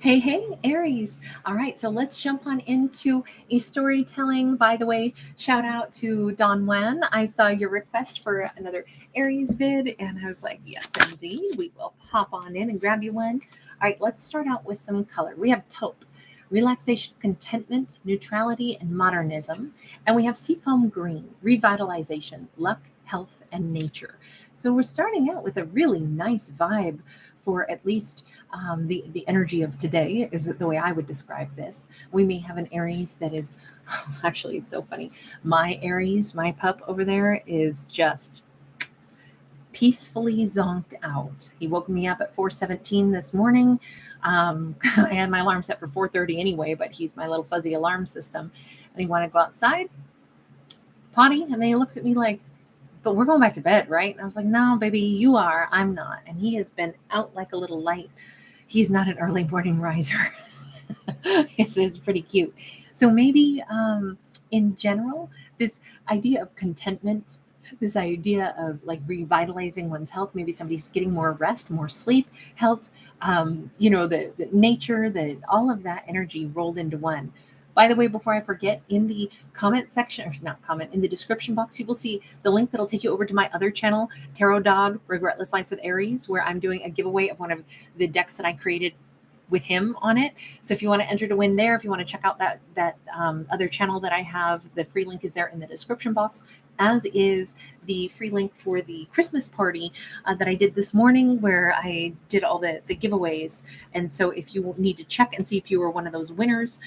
Hey, Aries. All right, so let's jump on into a storytelling. By the way, shout out to Don Wan. I saw your request for another Aries vid, and I was like, yes, indeed. We will hop on in and grab you one. All right, let's start out with some color. We have taupe, relaxation, contentment, neutrality, and modernism. And we have seafoam green, revitalization, luck, health, and nature. So we're starting out with a really nice vibe for at least the energy of today is the way I would describe this. We may have an Aries that is actually, it's so funny. My Aries, my pup over there, is just peacefully zonked out. He woke me up at 4:17 this morning. I had my alarm set for 4:30 anyway, but he's my little fuzzy alarm system, and he wanted to go outside, potty, and then he looks at me like, "But we're going back to bed, right?" And I was like, "No, baby, you are. I'm not." And he has been out like a little light. He's not an early morning riser. It's pretty cute. So maybe in general, this idea of contentment, this idea of like revitalizing one's health, maybe somebody's getting more rest, more sleep, health, the nature, all of that energy rolled into one. By the way, before I forget, in the comment section, or not comment, in the description box, you will see the link that'll take you over to my other channel, Tarot Dog, Regretless Life with Aries, where I'm doing a giveaway of one of the decks that I created with him on it. So if you want to enter to win there, if you want to check out that other channel that I have, the free link is there in the description box, as is the free link for the Christmas party that I did this morning, where I did all the giveaways. And so if you need to check and see if you were one of those winners,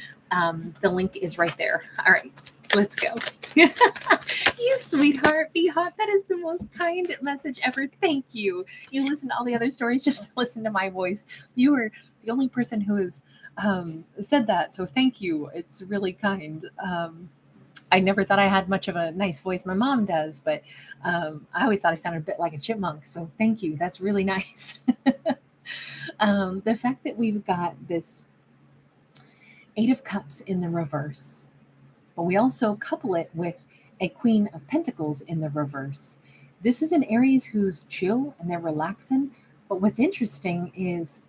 the link is right there. All right, let's go. You sweetheart, be hot. That is the most kind message ever. Thank you. You listen to all the other stories just to listen to my voice. You are the only person who has said that. So thank you. It's really kind. I never thought I had much of a nice voice. My mom does, but I always thought I sounded a bit like a chipmunk. So thank you. That's really nice. The fact that we've got this Eight of Cups in the reverse, but we also couple it with a Queen of Pentacles in the reverse. This is an Aries who's chill and they're relaxing. But what's interesting is,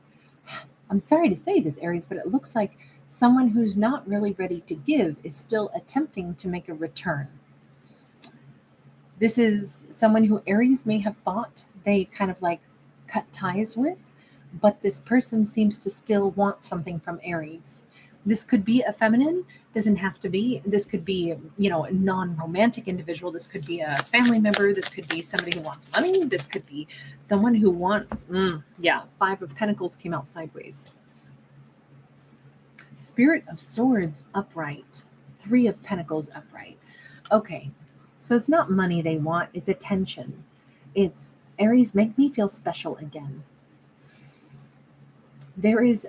I'm sorry to say this, Aries, but it looks like someone who's not really ready to give is still attempting to make a return. This is someone who Aries may have thought they kind of like cut ties with, but this person seems to still want something from Aries. This could be a feminine, doesn't have to be. This could be, a non-romantic individual. This could be a family member. This could be somebody who wants money. This could be someone who wants, Five of Pentacles came out sideways. Spirit of Swords upright. Three of Pentacles upright. Okay, so it's not money they want, it's attention. It's Aries, make me feel special again. There is,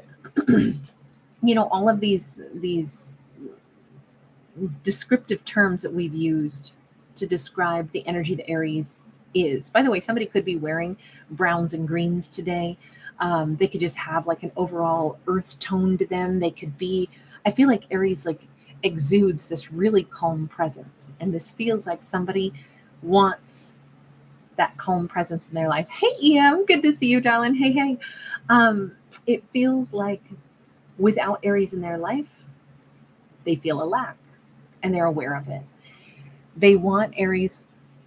all of these descriptive terms that we've used to describe the energy that Aries is. By the way, somebody could be wearing browns and greens today. They could just have like an overall earth tone to them. They could be, I feel like Aries like exudes this really calm presence. And this feels like somebody wants that calm presence in their life. Hey, EM, good to see you, darling. Hey. It feels like without Aries in their life, they feel a lack and they're aware of it. They want Aries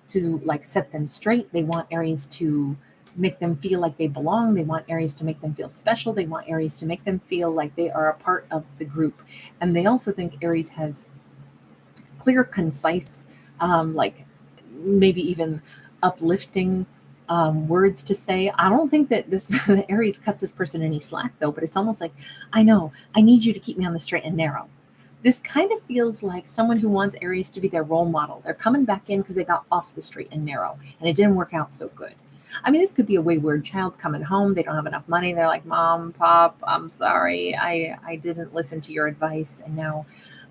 to like set them straight. They want Aries to make them feel like they belong. They want Aries to make them feel special. They want Aries to make them feel like they are a part of the group. And they also think Aries has clear, concise, like maybe even uplifting words to say. I don't think that this Aries cuts this person any slack though, but it's almost like, I know, I need you to keep me on the straight and narrow. This kind of feels like someone who wants Aries to be their role model. They're coming back in because they got off the straight and narrow and it didn't work out so good. I mean, this could be a wayward child coming home. They don't have enough money. They're like, Mom, Pop, I'm sorry. I didn't listen to your advice. And now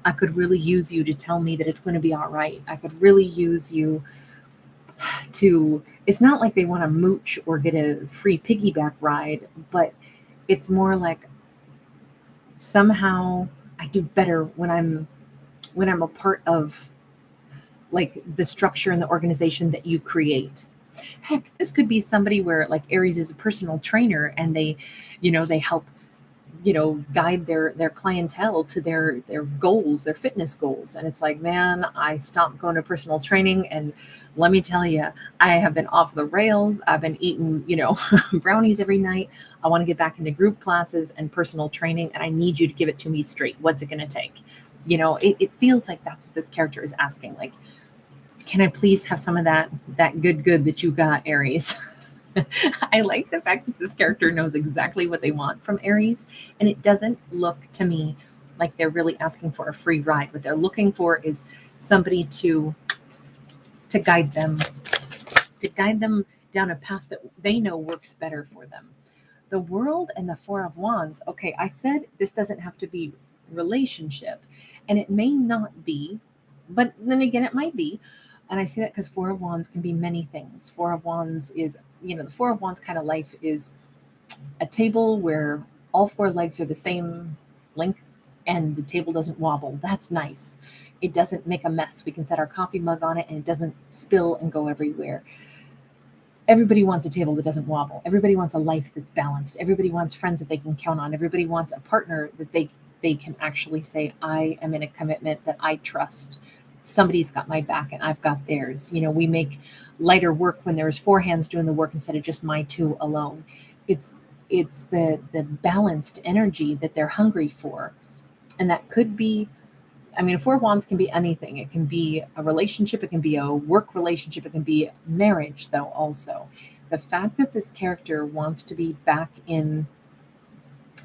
I could really use you to tell me that it's going to be all right. I could really use you to, it's not like they want to mooch or get a free piggyback ride, but it's more like somehow I do better when I'm a part of like the structure and the organization that you create. Heck, this could be somebody where like Aries is a personal trainer and they help guide their clientele to their goals, their fitness goals. And it's like, man, I stopped going to personal training, and let me tell you, I have been off the rails. I've been eating, brownies every night. I want to get back into group classes and personal training, and I need you to give it to me straight. What's it going to take? It feels like that's what this character is asking. Like, can I please have some of that good that you got, Aries? I like the fact that this character knows exactly what they want from Aries, and it doesn't look to me like they're really asking for a free ride. What they're looking for is somebody to guide them, down a path that they know works better for them. The World and the Four of Wands. Okay, I said this doesn't have to be relationship, and it may not be, but then again, it might be. And I say that because Four of Wands can be many things. Four of Wands is, the Four of Wands kind of life is a table where all four legs are the same length and the table doesn't wobble. That's nice. It doesn't make a mess. We can set our coffee mug on it and it doesn't spill and go everywhere. Everybody wants a table that doesn't wobble. Everybody wants a life that's balanced. Everybody wants friends that they can count on. Everybody wants a partner that they can actually say, I am in a commitment that I trust. Somebody's got my back and I've got theirs. We make lighter work when there's four hands doing the work instead of just my two alone. It's the balanced energy that they're hungry for. And that could be, a Four of Wands can be anything. It can be a relationship, it can be a work relationship, it can be marriage, though, also. The fact that this character wants to be back in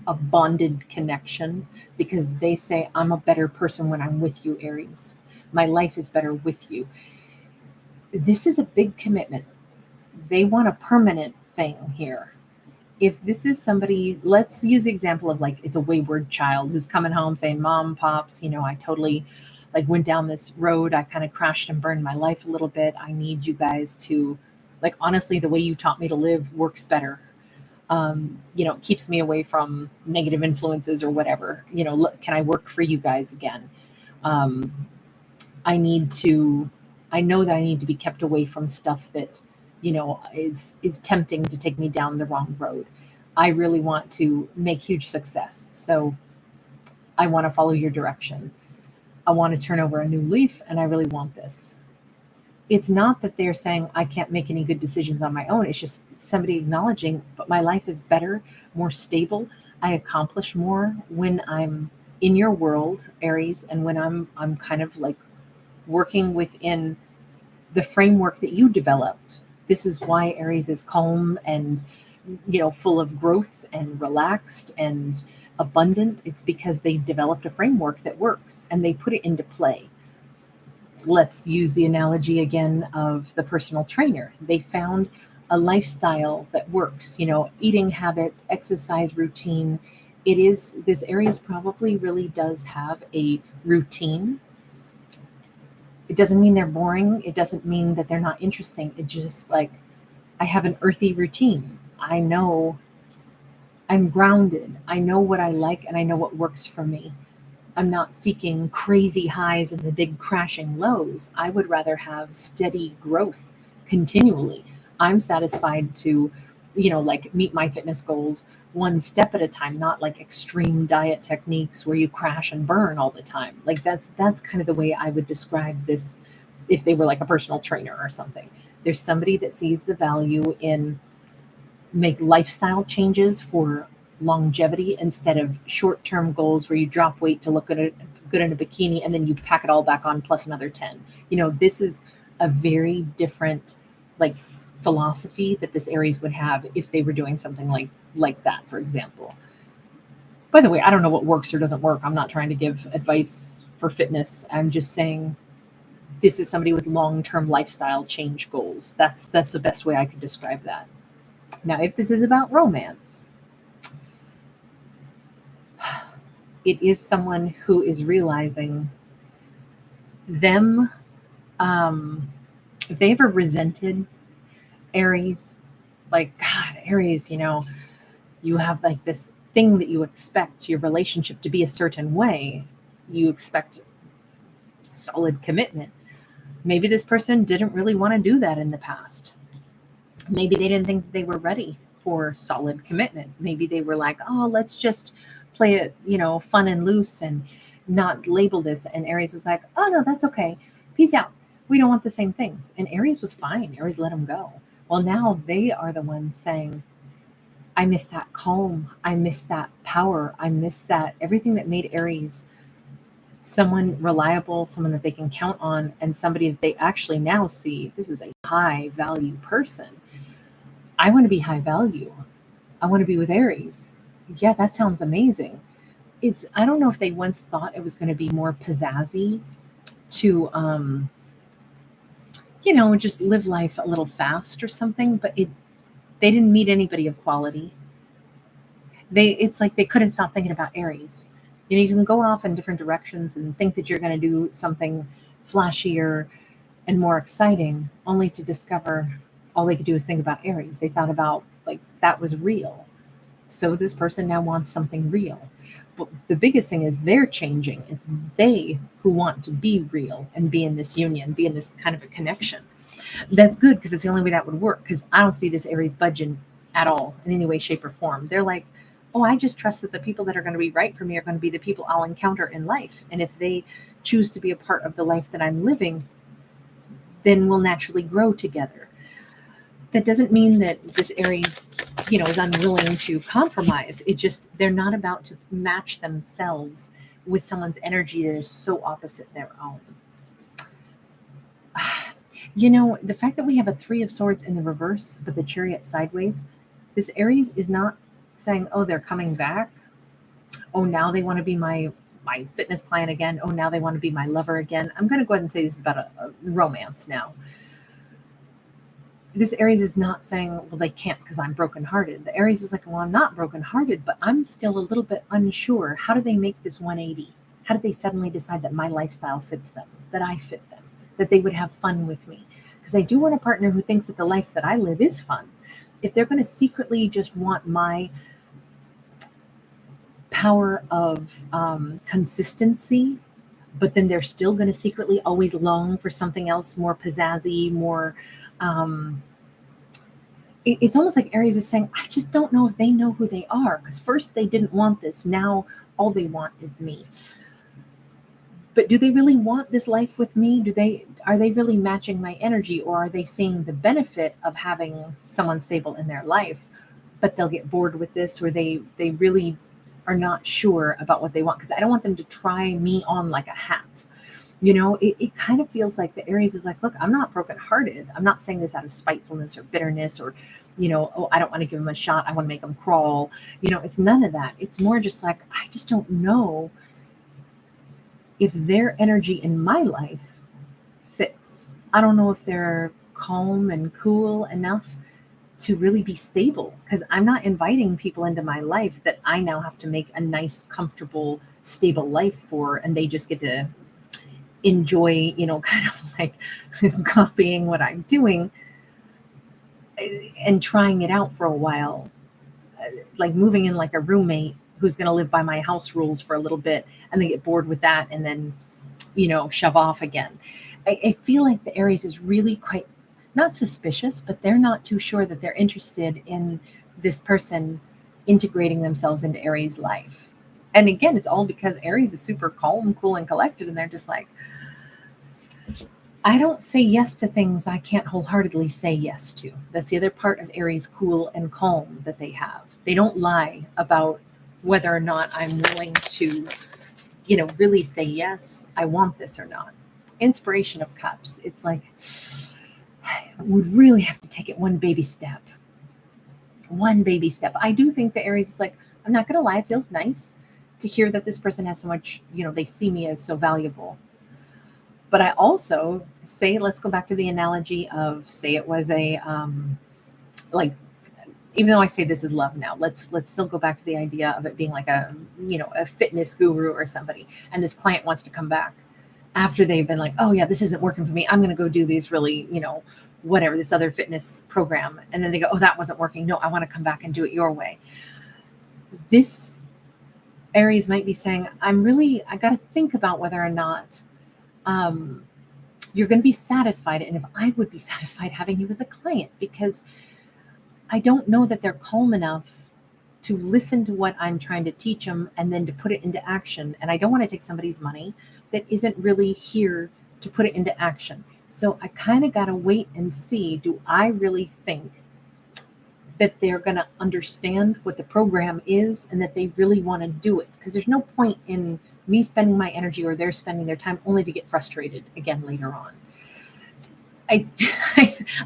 a bonded connection because they say, I'm a better person when I'm with you, Aries. My life is better with you. This is a big commitment. They want a permanent thing here. If this is somebody, let's use the example of like it's a wayward child who's coming home saying, Mom, Pops, I totally went down this road. I kind of crashed and burned my life a little bit. I need you guys to, honestly, the way you taught me to live works better. Keeps me away from negative influences or whatever. Can I work for you guys again? I know that I need to be kept away from stuff that is tempting to take me down the wrong road. I really want to make huge success. So I want to follow your direction. I want to turn over a new leaf and I really want this. It's not that they're saying I can't make any good decisions on my own. It's just somebody acknowledging, but my life is better, more stable. I accomplish more when I'm in your world, Aries, and when I'm kind of working within the framework that you developed. This is why Aries is calm and full of growth and relaxed and abundant. It's because they developed a framework that works and they put it into play. Let's use the analogy again of the personal trainer. They found a lifestyle that works, eating habits, exercise routine. This Aries probably really does have a routine. It doesn't mean they're boring. It doesn't mean that they're not interesting. It just I have an earthy routine. I know I'm grounded. I know what I like and I know what works for me. I'm not seeking crazy highs and the big crashing lows. I would rather have steady growth continually. I'm satisfied to, meet my fitness goals one step at a time, not extreme diet techniques where you crash and burn all the time. That's kind of the way I would describe this if they were a personal trainer or something. There's somebody that sees the value in make lifestyle changes for longevity instead of short-term goals where you drop weight to look good in a bikini and then you pack it all back on plus another 10. This is a very different philosophy that this Aries would have if they were doing something like that, for example. By the way, I don't know what works or doesn't work. I'm not trying to give advice for fitness. I'm just saying this is somebody with long-term lifestyle change goals. That's the best way I could describe that. Now, if this is about romance, it is someone who is realizing them, if they ever resented Aries, God, Aries, you have this thing that you expect your relationship to be a certain way. You expect solid commitment. Maybe this person didn't really want to do that in the past. Maybe they didn't think they were ready for solid commitment. Maybe they were like, oh, let's just play it, fun and loose and not label this. And Aries was like, oh, no, that's okay. Peace out. We don't want the same things. And Aries was fine. Aries let him go. Well, now they are the ones saying, I miss that calm. I miss that power. I miss that everything that made Aries someone reliable, someone that they can count on, and somebody that they actually now see this is a high value person. I want to be high value. I want to be with Aries. Yeah, that sounds amazing. I don't know if they once thought it was going to be more pizzazzy to just live life a little fast or something, but they didn't meet anybody of quality. It's like they couldn't stop thinking about Aries. You can go off in different directions and think that you're going to do something flashier and more exciting, only to discover all they could do is think about Aries. They thought about like that was real. So this person now wants something real. But the biggest thing is they're changing. It's they who want to be real and be in this union, be in this kind of a connection. That's good because it's the only way that would work. Because I don't see this Aries budging at all in any way, shape, or form. They're like, oh, I just trust that the people that are going to be right for me are going to be the people I'll encounter in life. And if they choose to be a part of the life that I'm living, then we'll naturally grow together. That doesn't mean that this Aries, is unwilling to compromise. It just, they're not about to match themselves with someone's energy that is so opposite their own. The fact that we have a Three of Swords in the reverse, but the Chariot sideways, this Aries is not saying, oh, they're coming back. Oh, now they want to be my fitness client again. Oh, now they want to be my lover again. I'm going to go ahead and say this is about a romance now. This Aries is not saying, well, they can't because I'm brokenhearted. The Aries is like, well, I'm not brokenhearted, but I'm still a little bit unsure. How do they make this 180? How did they suddenly decide that my lifestyle fits them, that I fit them, that they would have fun with me? Because I do want a partner who thinks that the life that I live is fun. If they're going to secretly just want my power of consistency, but then they're still going to secretly always long for something else more pizzazzy, more it's almost like Aries is saying, I just don't know if they know who they are, because first they didn't want this, now all they want is me. But do they really want this life with me? Are they really matching my energy, or are they seeing the benefit of having someone stable in their life, but they'll get bored with this, or they really are not sure about what they want? Because I don't want them to try me on like a hat. It kind of feels like the Aries is like, look, I'm not brokenhearted. I'm not saying this out of spitefulness or bitterness or, oh, I don't want to give them a shot. I want to make them crawl. It's none of that. It's more just like, I just don't know if their energy in my life fits. I don't know if they're calm and cool enough to really be stable, because I'm not inviting people into my life that I now have to make a nice, comfortable, stable life for, and they just get to enjoy, kind of like copying what I'm doing and trying it out for a while, like moving in like a roommate who's going to live by my house rules for a little bit and they get bored with that and then, shove off again. I feel like the Aries is really quite not suspicious, but they're not too sure that they're interested in this person integrating themselves into Aries' life. And again, it's all because Aries is super calm, cool, and collected, and they're just like, I don't say yes to things I can't wholeheartedly say yes to. That's the other part of Aries cool and calm that they have. They don't lie about whether or not I'm willing to, really say yes, I want this or not. Inspiration of Cups. It's like, would really have to take it one baby step. One baby step. I do think the Aries is like, I'm not going to lie, it feels nice to hear that this person has so much, they see me as so valuable. But I also say, let's go back to the analogy of, say it was a, like, even though I say this is love now, let's still go back to the idea of it being like a, a fitness guru or somebody. And this client wants to come back after they've been like, oh yeah, this isn't working for me. I'm going to go do these really, whatever, this other fitness program. And then they go, oh, that wasn't working. No, I want to come back and do it your way. This Aries might be saying, I got to think about whether or not you're going to be satisfied, and if I would be satisfied having you as a client, because I don't know that they're calm enough to listen to what I'm trying to teach them and then to put it into action. And I don't want to take somebody's money that isn't really here to put it into action. So I kind of got to wait and see, do I really think that they're going to understand what the program is and that they really want to do it? Because there's no point in me spending my energy or they're spending their time only to get frustrated again later on. I,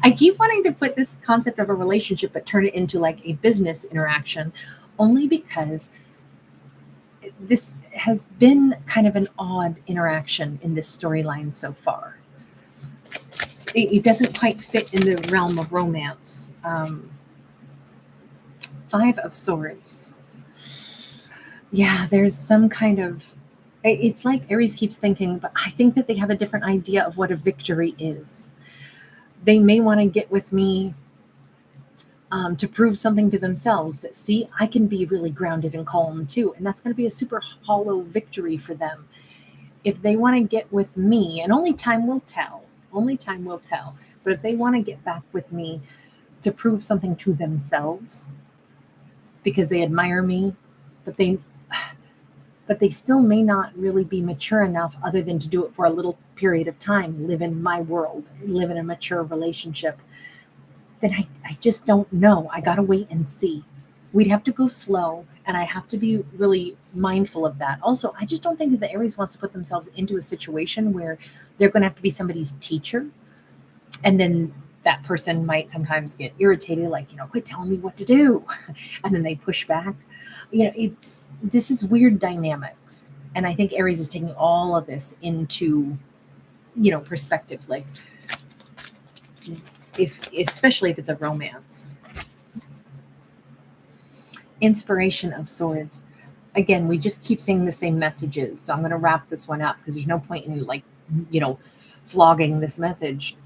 I keep wanting to put this concept of a relationship but turn it into like a business interaction, only because this has been kind of an odd interaction in this storyline so far. It doesn't quite fit in the realm of romance. Five of Swords. Yeah, there's some kind of, it's like Aries keeps thinking, but I think that they have a different idea of what a victory is. They may want to get with me to prove something to themselves that, see, I can be really grounded and calm too. And that's going to be a super hollow victory for them. If they want to get with me, and only time will tell, but if they want to get back with me to prove something to themselves because they admire me, but they still may not really be mature enough other than to do it for a little period of time, live in my world, live in a mature relationship, then I just don't know. I got to wait and see. We'd have to go slow, and I have to be really mindful of that. Also, I just don't think that the Aries wants to put themselves into a situation where they're going to have to be somebody's teacher. And then that person might sometimes get irritated, like, quit telling me what to do. And then they push back. This is weird dynamics. And I think Aries is taking all of this into, perspective. Like, especially if it's a romance. Inspiration of Swords. Again, we just keep saying the same messages. So I'm going to wrap this one up because there's no point in flogging this message.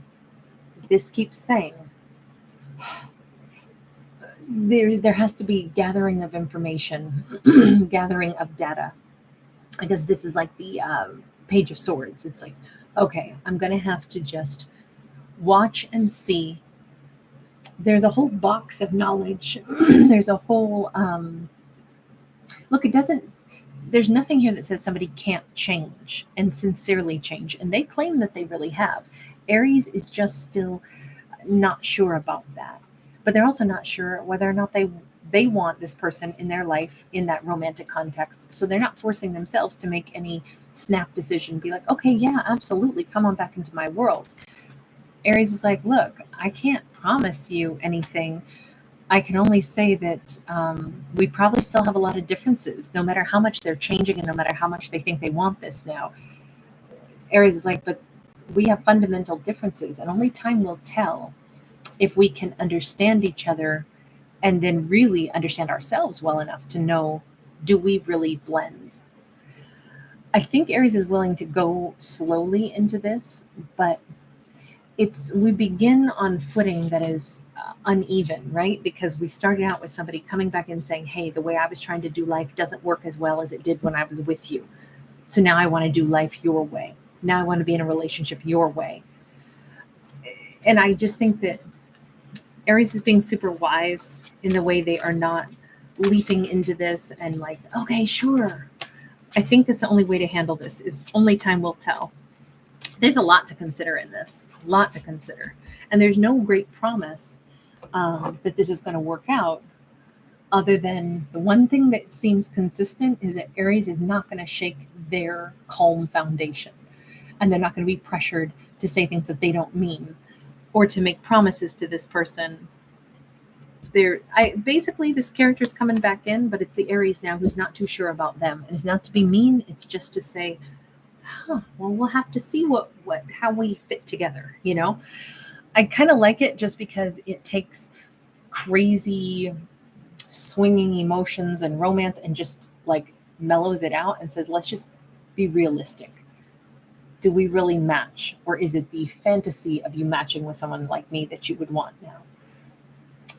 This keeps saying there has to be gathering of information, gathering of data, because this is like the Page of Swords. It's like, okay, I'm going to have to just watch and see. There's a whole box of knowledge. There's a whole, look, there's nothing here that says somebody can't change and sincerely change. And they claim that they really have. Aries is just still not sure about that. But they're also not sure whether or not they want this person in their life in that romantic context. So they're not forcing themselves to make any snap decision, be like, okay, yeah, absolutely, come on back into my world. Aries is like, look, I can't promise you anything. I can only say that we probably still have a lot of differences, no matter how much they're changing and no matter how much they think they want this now. Aries is like, but we have fundamental differences, and only time will tell if we can understand each other and then really understand ourselves well enough to know, do we really blend? I think Aries is willing to go slowly into this, but we begin on footing that is uneven, right? Because we started out with somebody coming back and saying, hey, the way I was trying to do life doesn't work as well as it did when I was with you. So now I want to do life your way. Now I want to be in a relationship your way. And I just think that Aries is being super wise in the way they are not leaping into this and like, okay, sure. I think that's the only way to handle this, is only time will tell. There's a lot to consider in this, a lot to consider. And there's no great promise that this is going to work out, other than the one thing that seems consistent is that Aries is not going to shake their calm foundation. And they're not going to be pressured to say things that they don't mean or to make promises to this person. Basically, this character's coming back in, but it's the Aries now who's not too sure about them. And it's not to be mean, it's just to say, well, we'll have to see how we fit together, I kind of like it just because it takes crazy swinging emotions and romance and just like mellows it out and says, let's just be realistic. Do we really match? Or is it the fantasy of you matching with someone like me that you would want now?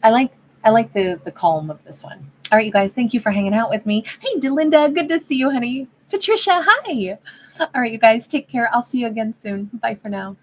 I like the calm of this one. All right, you guys, thank you for hanging out with me. Hey, Delinda, good to see you, honey. Patricia, hi. All right, you guys, take care. I'll see you again soon. Bye for now.